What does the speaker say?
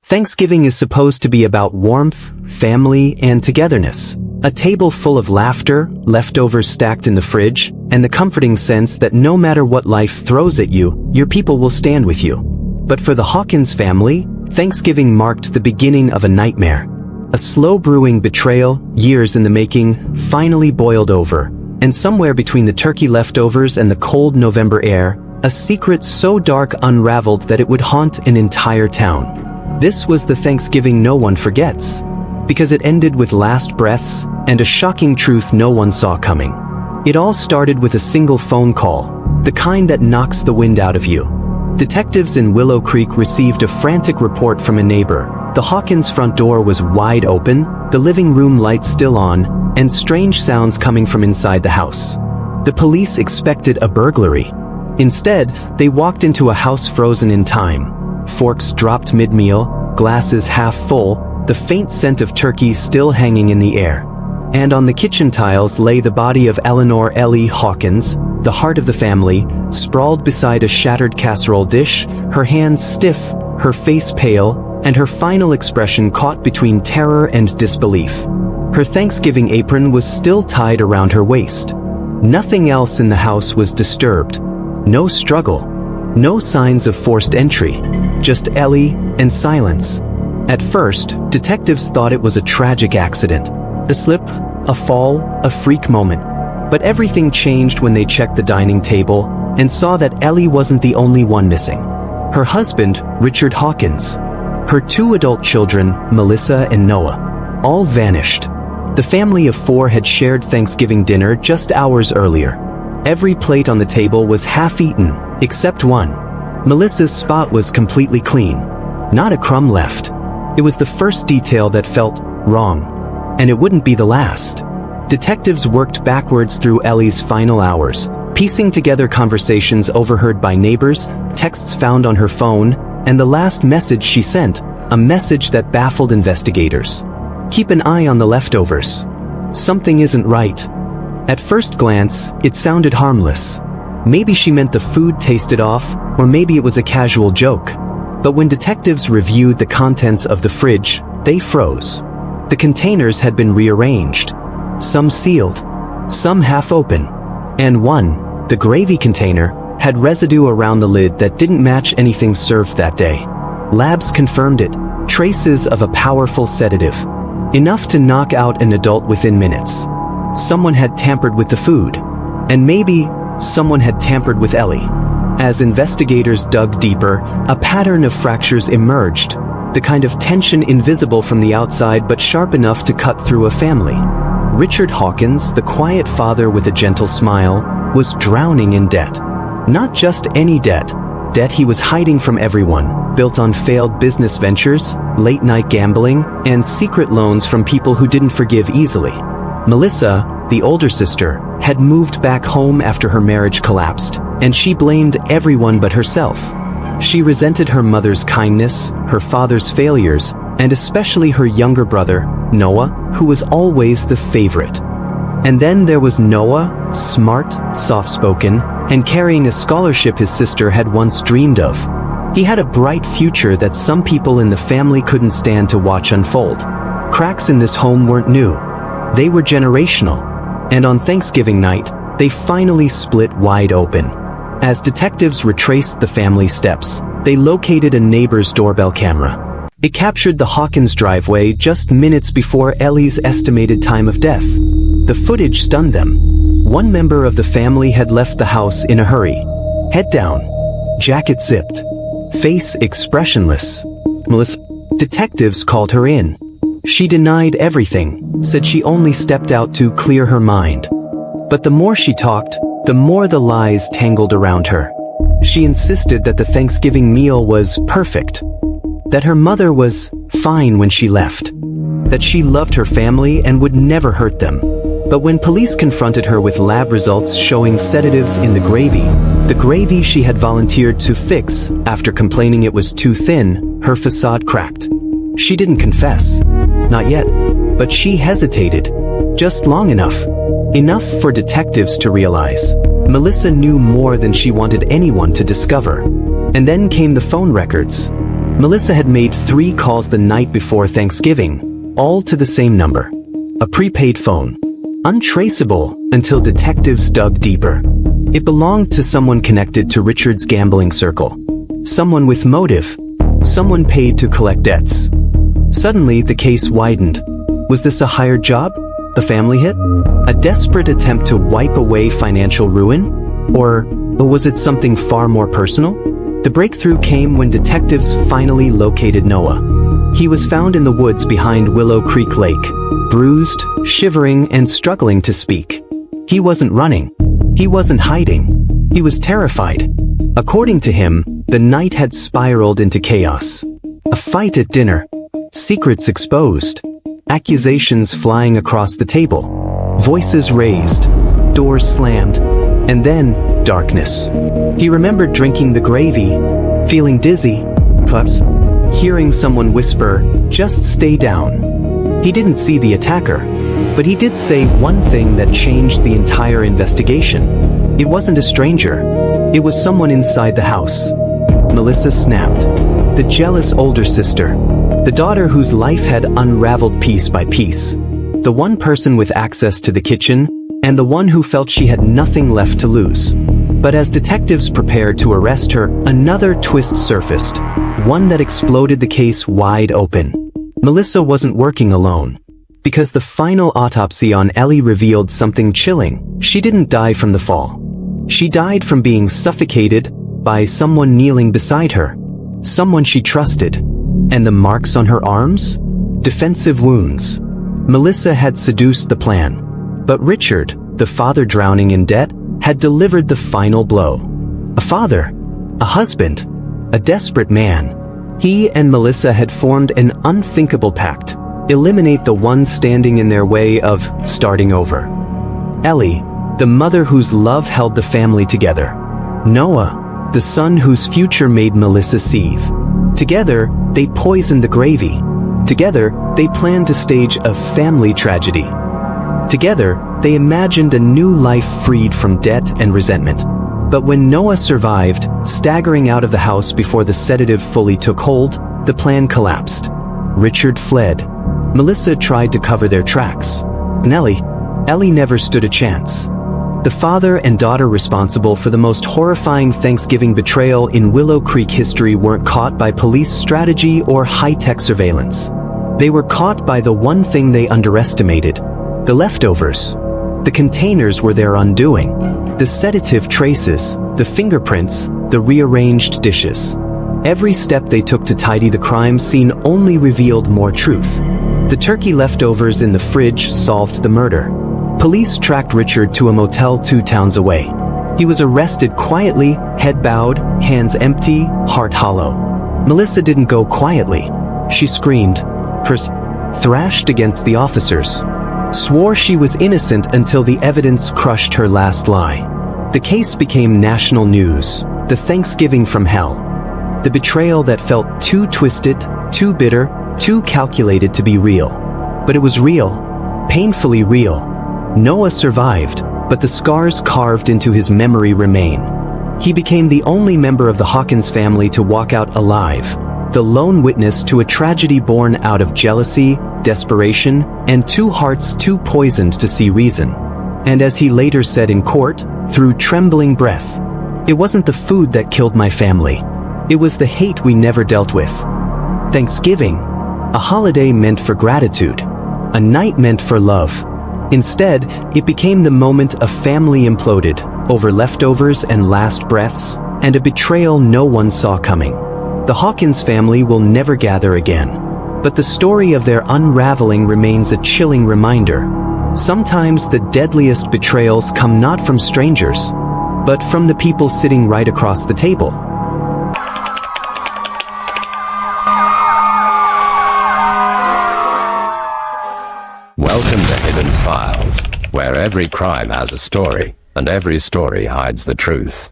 Thanksgiving is supposed to be about warmth, family, and togetherness. A table full of laughter, leftovers stacked in the fridge, and the comforting sense that no matter what life throws at you, your people will stand with you. But for the Hawkins family, Thanksgiving marked the beginning of a nightmare. A slow-brewing betrayal, years in the making, finally boiled over, and somewhere between the turkey leftovers and the cold November air, a secret so dark unraveled that it would haunt an entire town. This was the Thanksgiving no one forgets, because it ended with last breaths and a shocking truth no one saw coming. It all started with a single phone call, the kind that knocks the wind out of you. Detectives in Willow Creek received a frantic report from a neighbor. The Hawkins front door was wide open, the living room lights still on, and strange sounds coming from inside the house. The police expected a burglary. Instead, they walked into a house frozen in time. Forks dropped mid-meal, glasses half full, the faint scent of turkey still hanging in the air. And on the kitchen tiles lay the body of Eleanor Ellie Hawkins, the heart of the family, sprawled beside a shattered casserole dish, her hands stiff, her face pale, and her final expression caught between terror and disbelief. Her Thanksgiving apron was still tied around her waist. Nothing else in the house was disturbed. No struggle. No signs of forced entry. Just Ellie and silence. At first, detectives thought it was a tragic accident. A slip, a fall, a freak moment. But everything changed when they checked the dining table and saw that Ellie wasn't the only one missing. Her husband, Richard Hawkins. Her 2 adult children, Melissa and Noah. All vanished. The family of 4 had shared Thanksgiving dinner just hours earlier. Every plate on the table was half-eaten, except one. Melissa's spot was completely clean. Not a crumb left. It was the first detail that felt wrong. And it wouldn't be the last. Detectives worked backwards through Ellie's final hours, piecing together conversations overheard by neighbors, texts found on her phone, and the last message she sent, a message that baffled investigators. Keep an eye on the leftovers. Something isn't right. At first glance, it sounded harmless. Maybe she meant the food tasted off, or maybe it was a casual joke. But when detectives reviewed the contents of the fridge, they froze. The containers had been rearranged. Some sealed, some half open. And one, the gravy container, had residue around the lid that didn't match anything served that day. Labs confirmed it. Traces of a powerful sedative. Enough to knock out an adult within minutes. Someone had tampered with the food. And maybe someone had tampered with Ellie. As investigators dug deeper, a pattern of fractures emerged, the kind of tension invisible from the outside but sharp enough to cut through a family. Richard Hawkins, the quiet father with a gentle smile, was drowning in debt. Not just any debt. Debt he was hiding from everyone, built on failed business ventures, late-night gambling, and secret loans from people who didn't forgive easily. Melissa, the older sister, had moved back home after her marriage collapsed, and she blamed everyone but herself. She resented her mother's kindness, her father's failures, and especially her younger brother, Noah, who was always the favorite. And then there was Noah, smart, soft-spoken, and carrying a scholarship his sister had once dreamed of. He had a bright future that some people in the family couldn't stand to watch unfold. Cracks in this home weren't new. They were generational. And on Thanksgiving night, they finally split wide open. As detectives retraced the family's steps, they located a neighbor's doorbell camera. It captured the Hawkins driveway just minutes before Ellie's estimated time of death. The footage stunned them. One member of the family had left the house in a hurry. Head down, jacket zipped, face expressionless. Melissa. Detectives called her in. She denied everything, said she only stepped out to clear her mind. But the more she talked, the more the lies tangled around her. She insisted that the Thanksgiving meal was perfect, that her mother was fine when she left, that she loved her family and would never hurt them. But when police confronted her with lab results showing sedatives in the gravy she had volunteered to fix after complaining it was too thin, her facade cracked. She didn't confess. Not yet. But she hesitated. Just long enough. Enough for detectives to realize. Melissa knew more than she wanted anyone to discover. And then came the phone records. Melissa had made 3 calls the night before Thanksgiving, all to the same number. A prepaid phone. Untraceable until detectives dug deeper. It belonged to someone connected to Richard's gambling circle. Someone with motive. Someone paid to collect debts. Suddenly, the case widened. Was this a hired job? The family hit? A desperate attempt to wipe away financial ruin? Or was it something far more personal? The breakthrough came when detectives finally located Noah. He was found in the woods behind Willow Creek Lake, bruised, shivering, and struggling to speak. He wasn't running. He wasn't hiding. He was terrified. According to him, the night had spiraled into chaos. A fight at dinner. Secrets exposed. Accusations flying across the table. Voices raised. Doors slammed. And then, darkness. He remembered drinking the gravy, feeling dizzy, perhaps hearing someone whisper, "Just stay down." He didn't see the attacker, but he did say one thing that changed the entire investigation. It wasn't a stranger. It was someone inside the house. Melissa snapped. The jealous older sister. The daughter whose life had unraveled piece by piece. The one person with access to the kitchen, and the one who felt she had nothing left to lose. But as detectives prepared to arrest her, another twist surfaced. One that exploded the case wide open. Melissa wasn't working alone. Because the final autopsy on Ellie revealed something chilling. She didn't die from the fall. She died from being suffocated by someone kneeling beside her. Someone she trusted. And the marks on her arms? Defensive wounds. Melissa had seduced the plan. But Richard, the father drowning in debt, had delivered the final blow. A father. A husband. A desperate man. He and Melissa had formed an unthinkable pact. Eliminate the one standing in their way of starting over. Ellie, the mother whose love held the family together. Noah, the son whose future made Melissa seethe. Together, they poisoned the gravy. Together, they planned to stage a family tragedy. Together, they imagined a new life freed from debt and resentment. But when Noah survived, staggering out of the house before the sedative fully took hold, the plan collapsed. Richard fled. Melissa tried to cover their tracks. And Ellie never stood a chance. The father and daughter responsible for the most horrifying Thanksgiving betrayal in Willow Creek history weren't caught by police strategy or high-tech surveillance. They were caught by the one thing they underestimated. The leftovers. The containers were their undoing. The sedative traces, the fingerprints, the rearranged dishes. Every step they took to tidy the crime scene only revealed more truth. The turkey leftovers in the fridge solved the murder. Police tracked Richard to a motel 2 towns away. He was arrested quietly, head bowed, hands empty, heart hollow. Melissa didn't go quietly. She screamed, thrashed against the officers. Swore she was innocent until the evidence crushed her last lie. The case became national news. The Thanksgiving from hell. The betrayal that felt too twisted, too bitter, too calculated to be real. But it was real. Painfully real. Noah survived, but the scars carved into his memory remain. He became the only member of the Hawkins family to walk out alive. The lone witness to a tragedy born out of jealousy, desperation, and 2 hearts too poisoned to see reason. And as he later said in court, through trembling breath, "It wasn't the food that killed my family. It was the hate we never dealt with." Thanksgiving, a holiday meant for gratitude, a night meant for love. Instead, it became the moment a family imploded, over leftovers and last breaths, and a betrayal no one saw coming. The Hawkins family will never gather again. But the story of their unraveling remains a chilling reminder. Sometimes the deadliest betrayals come not from strangers, but from the people sitting right across the table. Welcome to Hidden Files, where every crime has a story, and every story hides the truth.